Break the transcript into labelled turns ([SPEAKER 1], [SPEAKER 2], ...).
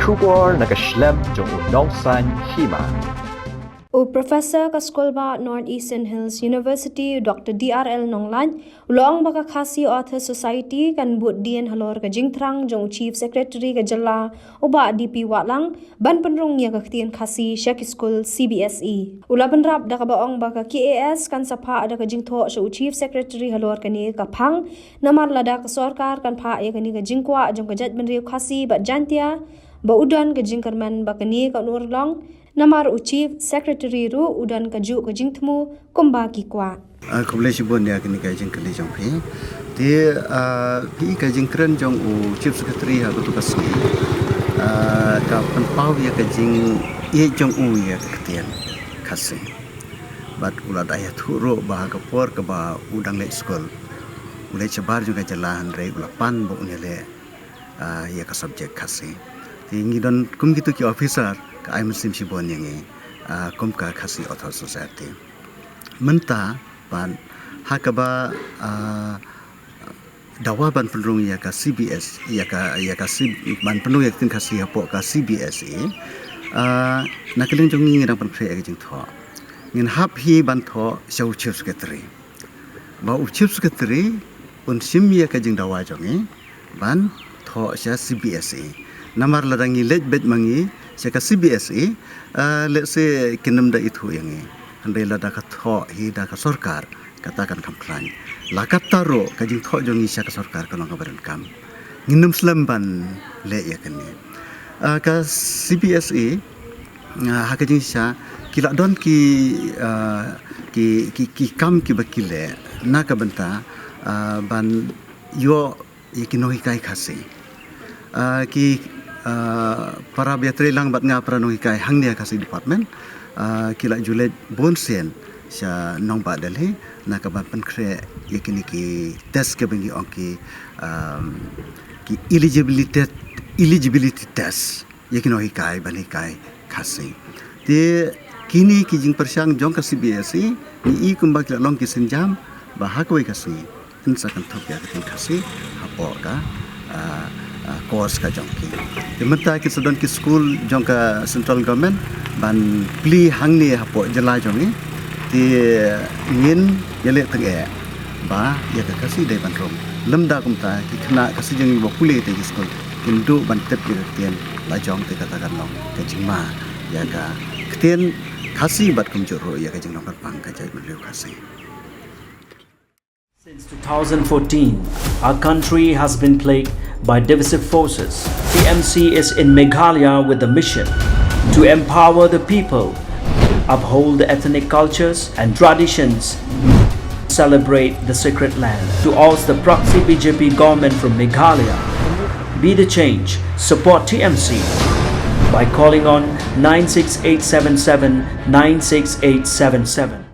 [SPEAKER 1] Shubor nakaslem jong unongsan hima.
[SPEAKER 2] Professor Kaskolba Northeastern Hills University Dr. DRL Nonglan ulong baka khasi Author Society kan but dien halor ka jingtrang jong Chief Secretary ka jalla uba DP Watlang ban penrong ya ka ktien khasi Sheikh School CBSE ula penrap da ka baong baka KAS kan sapa ada ka jingtho sha Chief Secretary halor kani ka phang namar lada ka sarkar kan pha ya kani ka jingkwa jong ka jat benriu khasi ba jantia ba udan ka jingkarman ba kani ka nurlong namar Chief Secretary ru udan kaju kajingtmu kumba kikwa.
[SPEAKER 3] Kublesi bon ya kini kajing kali jong pi. Di pi kajing keren jong Chief Secretary ha kutu kasih. Ka penpau ya kajing ye jong ya ketian kasih. Bat ulat ayat huru bah kapor ke bah udang lek school. Ulai cebar juga jalan rei ulapan bo unele ya ka subjek kasih. Tinggi dan kum gitu ki officer I Muslim Shibon yang kum ka khasi Author Society. Menta ban hakaba dawa ban penrung ya ka CBS ya ka ban penrung ya tin khasi hapo ka CBSE nakeling jong ngi rang pan pre ya jing tho. Ngin hap hi ban tho shau Chief Secretary. Ba Chief Secretary un sim ya ka jing dawa jong ban tho sha CBSE. Namar ladangi lej bet mangi seka CBSE let's say kinam da itu yang handai lada ka tho hi da ka sarkar katakan kamplan lakat taro ka jing tho jong isya ka sarkar ka nang baran kam nginum slamban le ya kani ka CBSE ha ka jing sya kila don ki kam ki bakile na ka banta ban yo ikinohi kai khasi ki para biatre lang bat nga pranohi kai hangnia kasi department kila julet bonsen sa nong ba dalhi nakaban pankre yakini ki test ke bengi onki ki eligibility test yakinohi kai bani kai khasi te kini ki jing persyang jong ka CBSE ni kumba kila long ki senjam bahakoi kasi insa kan thok ya kan kasi hapo ka course ka jongki. Dimenta ki sedon ki school jongka central government ban pli hangni hapo jela jongi ti ngin yele tenge ba ya ka kasi dai ban rom lemda kumta ki khna kasi jongi bo puli te school kindu ban tep ki tien la jong te katakan long ke jingma ya ka ktien kasi bat kum joro ya ka jing long pang ka jai beliau kasi.
[SPEAKER 4] Since 2014, our country has been plagued by divisive forces. TMC is in Meghalaya with the mission to empower the people, uphold the ethnic cultures and traditions, celebrate the sacred land. To oust the proxy BJP government from Meghalaya, be the change, support TMC by calling on 96877 96877.